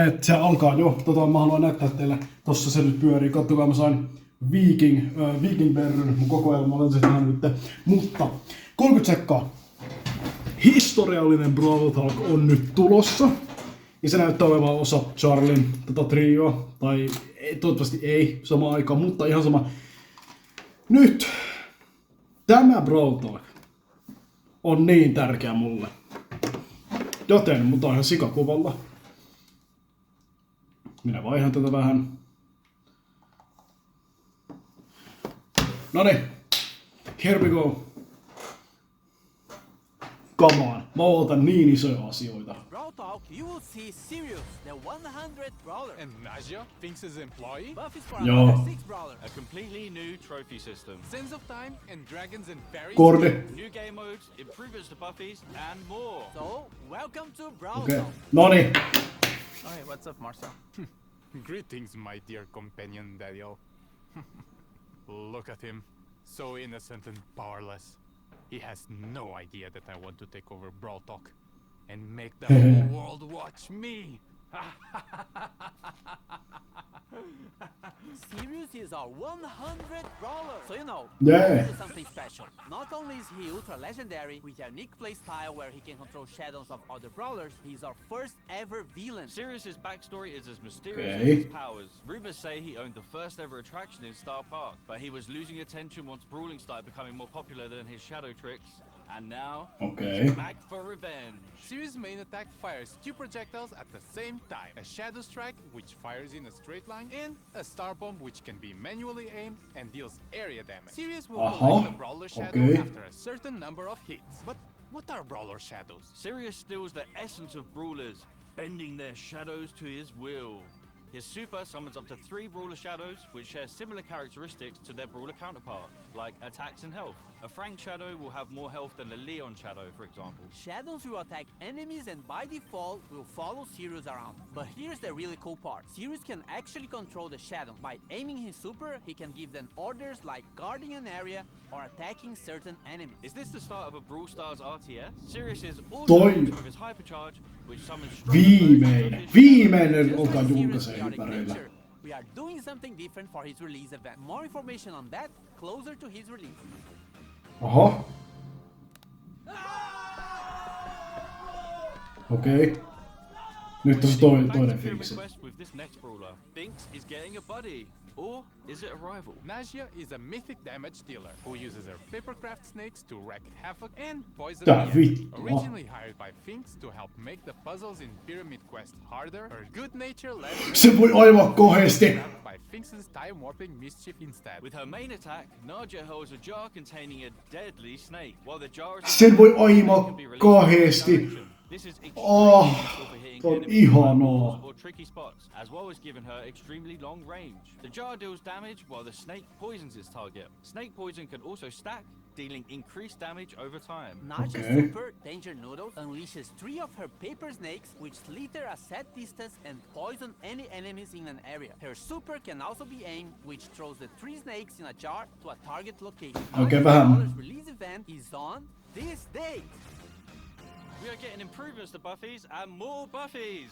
Et se alkaa jo. Mä haluan näyttää teille. Tossa se nyt pyörii. Kattokaa, mä sain Viking-verryn mun kokoelma. Olen se tähän nyt. Mutta 30 sekkaa. Historiallinen Brawl Talk on nyt tulossa. Ja se näyttää olevan osa Charlien trioa. Tai toivottavasti ei samaan aikaan, mutta ihan sama. Nyt tämä Brawl Talk on niin tärkeä mulle. Joten mut on ihan sikakuvalla. Minä vaihan tätä vähän. Noniin. Here we go. Come on. Mä ootan niin isoja asioita. Brawl Talk, you will see Sirius, the 100th brawler. And Naja, Finks' employee? Buffs for Yo. another 6 brawler. A completely new trophy system. Sense of Time and Dragons and Fairies? Kordi. New game modes, improvements to buffies, and more. So, welcome to Brawl Okei. Talk. Noniin. Hey, what's up, Marcel? Greetings, my dear companion Daniel. Look at him. So innocent and powerless. He has no idea that I want to take over Brawl Talk and make the whole world watch me. Sirius is our 100th brawler. So you know, Yeah. this is something special. Not only is he ultra legendary with a unique playstyle where he can control shadows of other brawlers, he's our first ever villain. Sirius's backstory is as mysterious Okay. as his powers. Rumors say he owned the first ever attraction in Star Park, but he was losing attention once brawling started becoming more popular than his shadow tricks. And now, Okay. he's back for revenge. Sirius' main attack fires 2 projectiles at the same time. A Shadow Strike, which fires in a straight line, and a Star Bomb, which can be manually aimed and deals area damage. Sirius will collect the Brawler Shadow Okay. after a certain number of hits. But what are Brawler Shadows? Sirius steals the essence of brawlers, bending their shadows to his will. His super summons up to 3 brawler shadows, which share similar characteristics to their brawler counterpart, like attacks and health. A Frank shadow will have more health than a Leon shadow, for example. Shadows will attack enemies and by default will follow Sirius around. But here's the really cool part. Sirius can actually control the shadow. By aiming his super, he can give them orders like guarding an area or attacking certain enemies. Is this the start of a Brawl Stars RTS? Sirius is also Toi. with his hypercharge, which summons Viimeinen. Viimeinen joka julkaisee ympärillä. We are doing something different for his release event. More information on that closer to his release. Oho. Okei. Nyt on se toinen fiksi. Request with this next brawler. Binks is getting a buddy. Or is it a rival? Naja is a mythic damage dealer who uses her papercraft snakes to wreak havoc and poison Tää the enemy. vittua. Originally hired by Finks to help make the puzzles in Pyramid Quest harder, her good nature led her Se voi aivan koheesti. by Finks' time warping mischief instead. With her main attack, Naja holds a jar containing a deadly snake, while the jar is Sen voi aivan can be released kahdesti. in direction. This is extremely Oh, useful for hitting on enemies ihanaa. with or tricky spots, as well as giving her extremely long range. The jar deals damage while the snake poisons its target. Snake poison can also stack, dealing increased damage over time. Naja's Okay. super, Danger Noodles, unleashes 3 of her paper snakes which slither a set distance and poison any enemies in an area. Her super can also be aimed, which throws the 3 snakes in a jar to a target location. Okei, Naja's vähän. Brawler's release event is on this date. We are getting improvements to buffies and more buffies!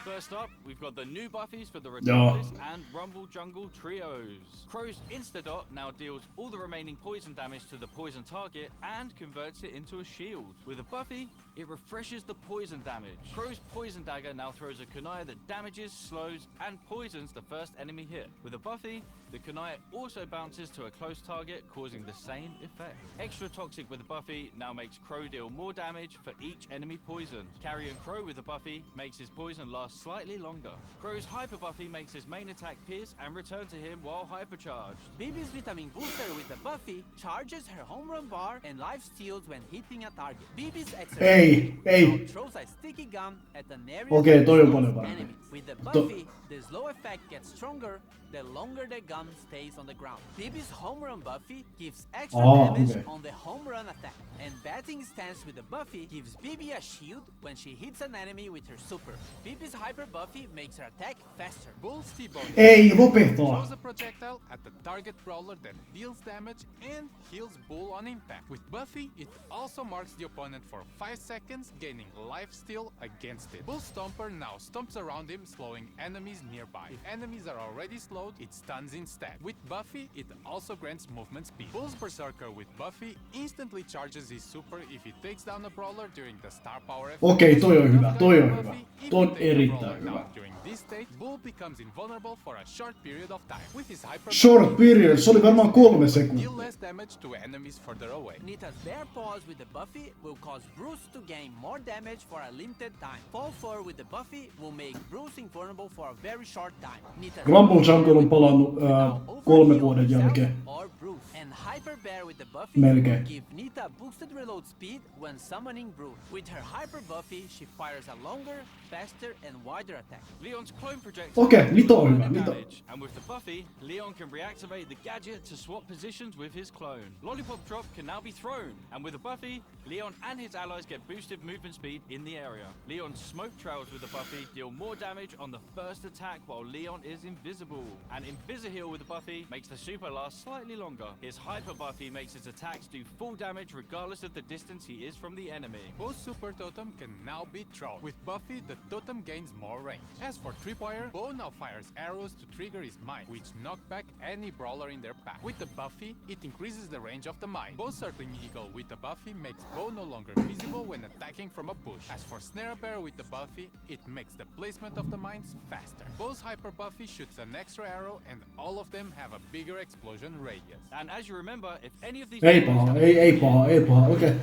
First up, we've got the new buffies for the Regardless and Rumble Jungle trios. Crow's Instadot now deals all the remaining poison damage to the poison target and converts it into a shield. With a buffy, it refreshes the poison damage. Crow's Poison Dagger now throws a kunai that damages, slows, and poisons the first enemy hit. With a buffy, the kunai also bounces to a close target, causing the same effect. Extra Toxic with a buffy now makes Crow deal more damage for each enemy poisoned. Carrion Crow with a buffy makes his poison last slightly longer. Crow's Hyper Buffy makes his main attack pierce and return to him while hypercharged. Bibi's Vitamin Booster with the Buffy charges her home run bar and life steals when hitting a target. Bibi's Ei, ei. now throws a sticky gum at an area Okei, toi on that paljon slows parempi. enemies. With the Buffy, the slow effect gets stronger, the longer the gun stays on the ground. Bibi's home run buffy gives extra damage okay. on the home run attack. And batting stance with the buffy gives Bibi a shield when she hits an enemy with her super. Bibi's hyper buffy makes her attack faster. Bull's T-bone Ei lopeta! throws a projectile at the target brawler that deals damage and heals Bull on impact. With Buffy, it also marks the opponent for 5 seconds, gaining lifesteal against it. Bull Stomper now stomps around him, slowing enemies nearby. If enemies are already slowed, it stuns instead. With Buffy, it also grants movement speed. Bull's Berserker with Buffy instantly charges his super if he takes down a brawler during the star power effect. Okei, toi on hyvä, toi on hyvä. If Toi you on take a erittäin brawler hyvä. down during this stage, Bull becomes invulnerable for a short period of time. With his hyper Short period, se oli varmaan 3 deal sekuntia. less damage to enemies further away. Nita's Bear Paws with the buffy will cause Bruce to gain more damage for a limited time. Fall Fur with the buffy will make Bruce invulnerable for a very short time. Nita's Rumble Jungle on palannut now 3 overheal vuoden himself jälkeen. or Bruce. And Hyper Bear with the buffy Melkein. will give Nita boosted reload speed when summoning Bruce. With her Hyper buffy, she fires a longer, faster and wider attack. Leon's clone projectile Okei, nyt on will hyvä, minor nyt on. damage, and with the buffy, Leon can reactivate the gadget to swap positions with his clone. Lollipop Drop can now be thrown, and with the buffy, Leon and his allies get boosted movement speed in the area. Leon's smoke trails with the buffy deal more damage on the first attack while Leon is invisible. And Invisiheal with the buffy makes the super last slightly longer. His hyper buffy makes his attacks do full damage regardless of the distance he is from the enemy. Bo's super totem can now be thrown. With Buffy, the totem gains more range. As for Tripwire, Bo now fires arrows to trigger his mine, which knock back any brawler in their path. With the Buffy, it increases the range of the mine. Bo's Circling Eagle with the Buffy makes Bo no longer visible when attacking from a bush. As for Snare Bear with the Buffy, it makes the placement of the mines faster. Bo's Hyper Buffy shoots an extra arrow and all of them have a bigger explosion radius. And as you remember, if any of these Ei paha, ei paha, okei.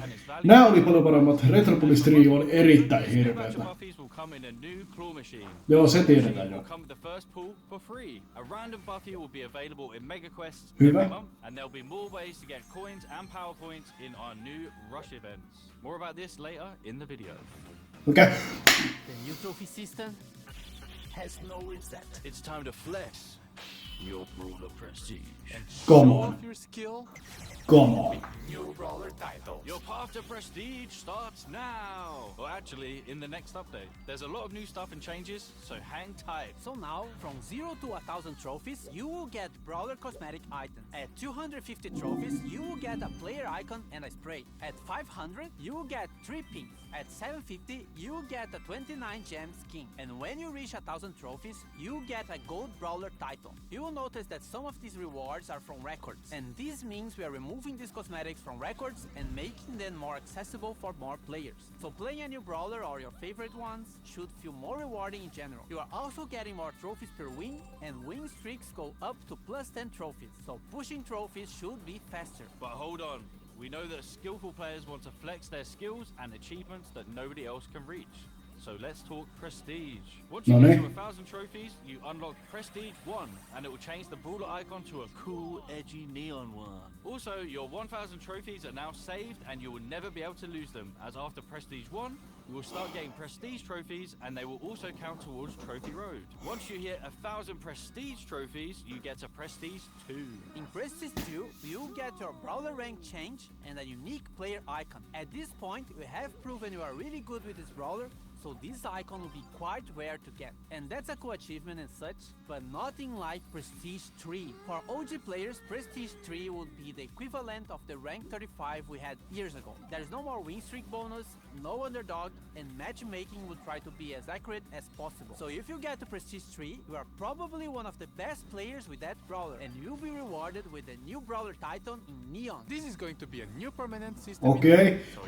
Nää oli paljon paremmat. Retropolis Trio oli erittäin hirveetä. Buffies will come in a new claw machine. Joo, se tiedetään Will jo. come with the first pull for free. A random buffy will be available in Mega Quests Hyvä. every month, and there'll be more ways to get coins and power points in our new rush events. More about this later in the video. Okei. The new trophy system has no reset. It's time to flex your brawler prestige. And Come show on. off your skill. Come on. New brawler titles. Your path to prestige starts now! Or actually, in the next update. There's a lot of new stuff and changes, so hang tight. So now, from 0 to 1000 trophies, you will get Brawler cosmetic items. At 250 trophies, you will get a player icon and a spray. At 500, you will get 3 pins. At 750, you will get a 29 gem skin. And when you reach 1000 trophies, you will get a gold Brawler title. You will notice that some of these rewards are from records. And this means we are removing these cosmetics from records and making them more accessible for more players. So playing a new Brawler or your favorite ones should feel more rewarding in general. You are also getting more trophies per win, and win streaks go up to plus 10 trophies. So pushing trophies should be faster. But hold on. We know that skillful players want to flex their skills and achievements that nobody else can reach. So let's talk prestige. Once you get to 1000 trophies, you unlock Prestige 1, and it will change the brawler icon to a cool, edgy neon one. Also, your 1000 trophies are now saved, and you will never be able to lose them, as after Prestige 1, you will start getting Prestige trophies, and they will also count towards Trophy Road. Once you hit 1000 Prestige trophies, you get to Prestige 2. In Prestige 2, you get your Brawler rank change and a unique player icon. At this point, you have proven you are really good with this Brawler, so this icon will be quite rare to get. And that's a cool achievement and such, but nothing like Prestige 3. For OG players, Prestige 3 would be the equivalent of the rank 35 we had years ago. There's no more win streak bonus, no underdog, and matchmaking will try to be as accurate as possible. So if you get to Prestige 3, you are probably one of the best players with that Brawler, and you'll be rewarded with the new Brawler Titan in Neon. This is going to be a new permanent system.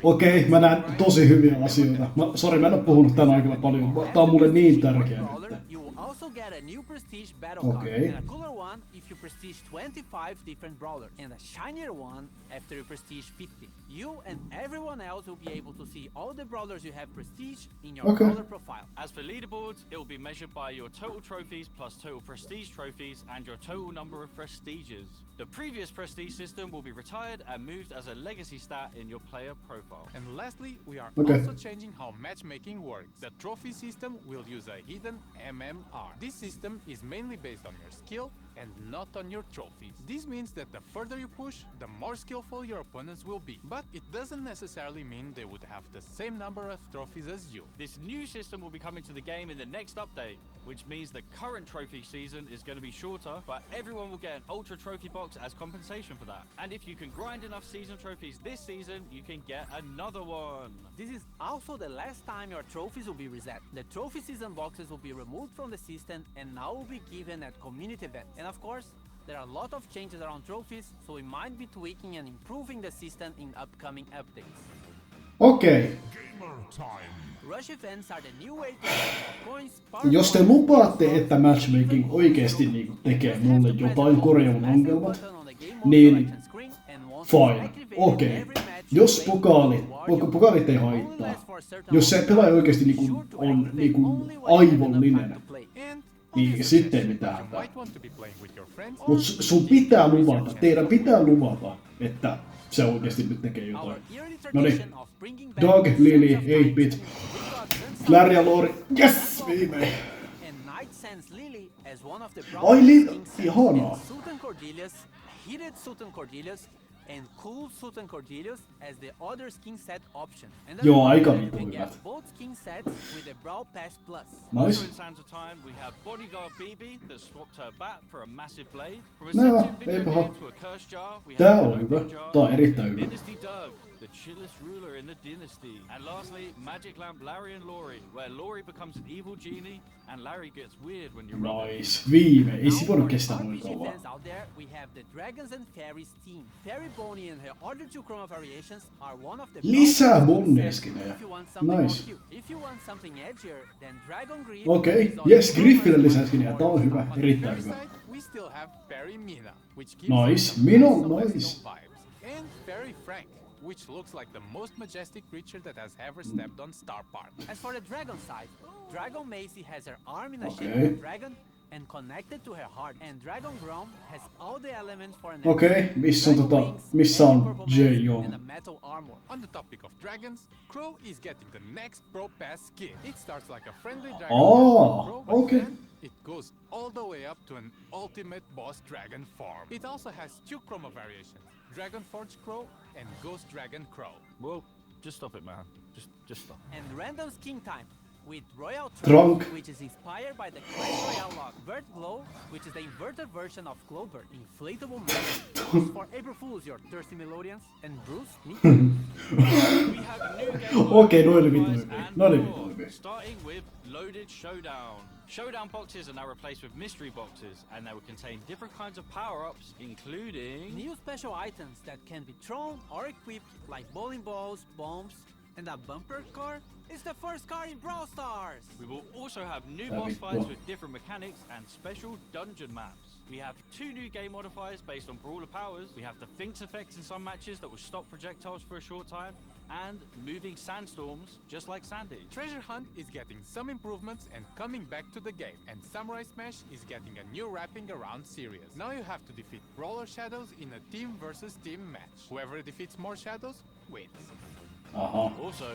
Okei, mä näen tosi hyviä asioita. Sori, mä en oo puhunut tän aikana paljon. Tää on mulle niin tärkeä nyt. You will also get a new Prestige battle Okay. card, and a cooler one if you prestige 25 different brawlers, and a shinier one after you prestige 50. You and everyone else will be able to see all the brawlers you have prestige in your Okay. brawler profile. As for leaderboards, it will be measured by your total trophies plus total prestige trophies and your total number of prestiges. The previous prestige system will be retired and moved as a legacy stat in your player profile. And lastly, we are Okay. also changing how matchmaking works. The trophy system will use a hidden MMR. This system is mainly based on your skill and not on your trophies. This means that the further you push, the more skillful your opponents will be. But it doesn't necessarily mean they would have the same number of trophies as you. This new system will be coming to the game in the next update, which means the current trophy season is going to be shorter, but everyone will get an ultra trophy box as compensation for that. And if you can grind enough season trophies this season, you can get another one. This is also the last time your trophies will be reset. The trophy season boxes will be removed from the system and now will be given at community events. And of course, there are a lot of changes around trophies, so we might be tweaking and improving the system in upcoming updates. Okei. Rush events are the new way to get coins, Jos te lupaatte, että matchmaking oikeesti niinku tekee mulle jotain korjaavan ongelmat, niin fine. Okei. Jos pokaalit ei haittaa, jos se pelaaja oikeesti niinku on niinku aivollinen, niin sitten ei mitään hätää. Mut sun pitää luvata, teidän pitää luvata, että se oikeesti nyt tekee jotain. Noniin. Dog, Lily, 8-bit, Larry ja Lori. Yes! Viimein. Ai Lily, ihanaa. And cool Sultan Cordelius as the other skin set option. And Joo, then aika you vittu can hyvät. get both skin sets with the Brawl Pass Plus. Also Nice. in Sands of Time, we have Bodyguard BB that swapped her bat for a massive blade. From a No, sentient ei video paha. game to a curse jar, we Tää have on an hyvä. open jar. Tää on erittäin hyvä. Dynasty Doug, the chillest ruler in the dynasty. And lastly, Magic Lamp Larry and Lori, where Lori becomes an evil genie and Larry gets weird when you rub it. Nice. Viime. Ei Now se voinut for kestää the noin RPG kauan. fans out there, we have the Dragons and Fairies team. Fairy Bonnie and her other two chroma variations are one of the Lisää best Bonnie-skinejä. if you want something Nice. more cute. If you want something edgier, then Dragon Grief Okei. is on Yes, the Griffille Chromas lisää skinejä. Tää on hyvä. On the Erittäin fairy hyvä. side, we still have Fairy Mina, which gives Nice. you the Mina best on Celestial nice. vibes. And Fairy Frank, which looks like the most majestic creature that has ever stepped on Star Park. As for the dragon side, Dragon Macy has her arm in a Okay. shape of dragon and connected to her heart. And Dragon Grom has all the elements for an Okei, missä on dragon tota, wings, missä many on purple Jay masks, Young? and a metal armor. On the topic of dragons, Crow is getting the next Pro Pass skin. It starts like a friendly dragon Oh, Crow, but okay. then it goes all the way up to an ultimate boss dragon form. It also has two chroma variations, Dragon Forge Crow and Ghost Dragon Crow. Well, just stop it, man. Just stop. And random skin time with Royal Trunk. which is inspired by the Clash Royale lock. Vert Glow, which is the inverted version of Clover. Inflatable Melon. For April Fools, your thirsty Melodians. And Bruce, me. We have new game Okei, noin oli modifiers vittu hyviä. and Noin oli more, vittu hyviä. starting with Loaded Showdown. Showdown boxes are now replaced with mystery boxes, and they will contain different kinds of power-ups, including New special items that can be thrown or equipped, like bowling balls, bombs, and a bumper car. It's the first car in Brawl Stars! We will also have new That'd boss be fights cool. with different mechanics and special dungeon maps. We have two new game modifiers based on Brawler powers. We have the Finks effects in some matches that will stop projectiles for a short time, and moving sandstorms, just like Sandy. Treasure Hunt is getting some improvements and coming back to the game, and Samurai Smash is getting a new wrapping around series. Now you have to defeat Brawler Shadows in a team versus team match. Whoever defeats more shadows wins. Aha. Also,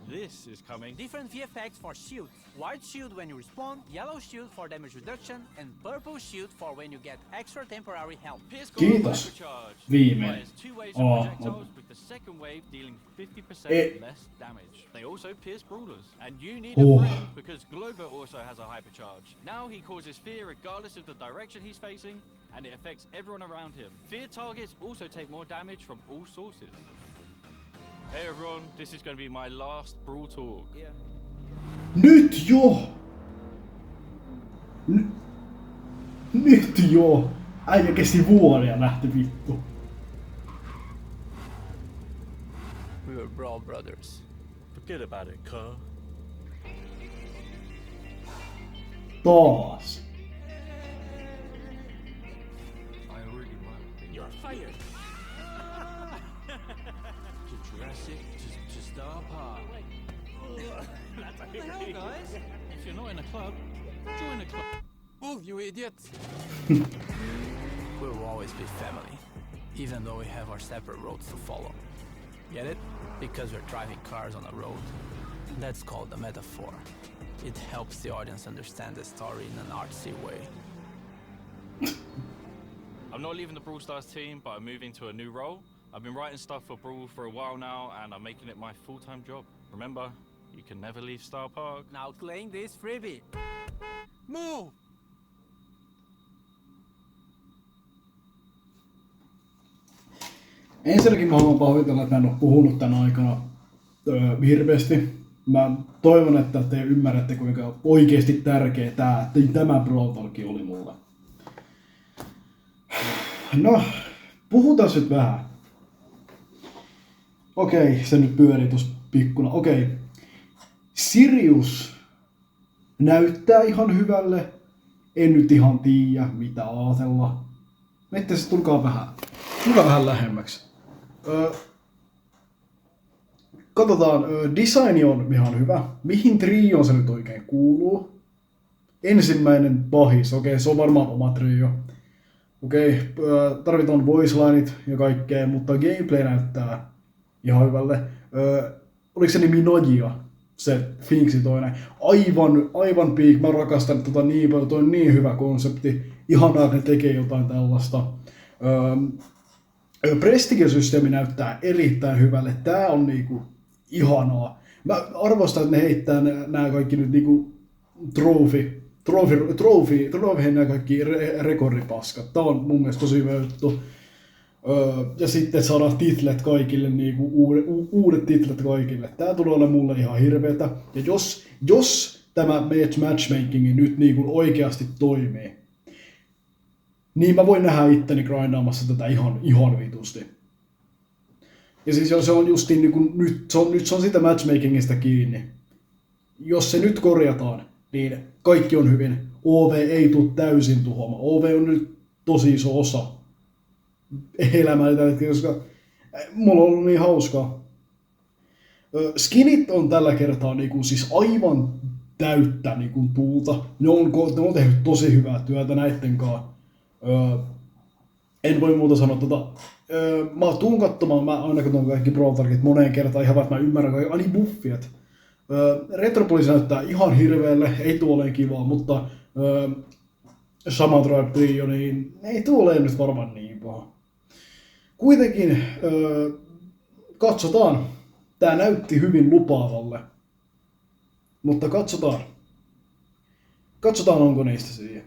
this is coming. Different VFX for shields. White shield when you respawn, yellow shield for damage reduction, and purple shield for when you get extra temporary health. Pierce Kiitos. Hypercharge Viimein. fires two waves Oh, of projectiles, with the second wave dealing 50% Eh. less damage. They also pierce brawlers. And you need Oh. a friend because Glover also has a hypercharge. Now he causes fear regardless of the direction he's facing, and it affects everyone around him. Fear targets also take more damage from all sources. Hey everyone, this is going to be my last Brawl talk. Yeah. Nyt jo! Nyt jo! Äijä kesti vuoden ja lähti vittu. We were Brawl Brothers. Forget about it, cuz. Taas. I already won. You're fired! To Jurassic, to Star Park. That's what the hell, guys? If you're not in a club, join a club. Oh, you idiots! we will always be family, even though we have our separate roads to follow. Get it? Because we're driving cars on a road. That's called a metaphor. It helps the audience understand the story in an artsy way. I'm not leaving the Brawl Stars team, but I'm moving to a new role. I've been writing stuff for Brawl for a while now, and I'm making it my full-time job. Remember, you can never leave Star Park. Now claim this freebie. Move! Ensinnäkin mä haluan pahoitella, että mä en ole puhunut tän aikana hirveästi. Mä toivon, että te ymmärrätte, kuinka oikeasti tärkeä tämä Brawl Talk oli mulle. No, puhutaan nyt vähän. Okei, se nyt pyörii tuossa pikkuna. Okei. Sirius näyttää ihan hyvälle. En nyt ihan tiedä, mitä ajatella. Mette se tulkaa vähän lähemmäksi. Katsotaan, designi on ihan hyvä. Mihin trioon se nyt oikein kuuluu? Ensimmäinen pahis, okei, se on varmaan oma trio. Okei, tarvitaan voicelineit ja kaikkea, mutta gameplay näyttää ihan hyvälle. Oliko se nimi Najia? Se Finksi toinen. Aivan peak, mä rakastan tota niin paljon, toi on niin hyvä konsepti. Ihanaa, että ne tekee jotain tällaista. Prestige-systeemi näyttää erittäin hyvälle. Tää on niinku ihanaa. Mä arvostan, että ne heittää nää kaikki nyt niinku trofeihin nää kaikki rekordipaskat. Tää on mun mielestä tosi hyvä juttu. Ja sitten saadaan titlet kaikille, niinku uudet titlet kaikille. Tää tulee olla mulle ihan hirveetä. Ja jos tämä matchmaking nyt niinku oikeasti toimii, niin mä voin nähdä itteni grindaamassa tätä ihan vitusti. Ja siis se on justiin niinku nyt se on siitä matchmakingista kiinni. Jos se nyt korjataan, niin kaikki on hyvin. OV ei tule täysin tuhoamaan. OV on nyt tosi iso osa elämää tällä hetkellä, koska mulla on ollut niin hauskaa. Skinit on tällä kertaa niinku siis aivan täyttä niinku tuulta. Ne on tehnyt tosi hyvää työtä näitten kanssa. En voi muuta sanoa mä tuun katsomaan, mä aina katson kaikki Brawl Talkit moneen kertaan ihan vaikka mä ymmärrän kaikki buffiet. Retropolis näyttää ihan hirveelle, ei tuo ole kivaa, mutta Shaman Tribe Trio, niin ei tuo ole nyt varmaan niin paha. Kuitenkin katsotaan. Tää näytti hyvin lupaavalle. Mutta katsotaan. Katsotaan onko niistä siihen.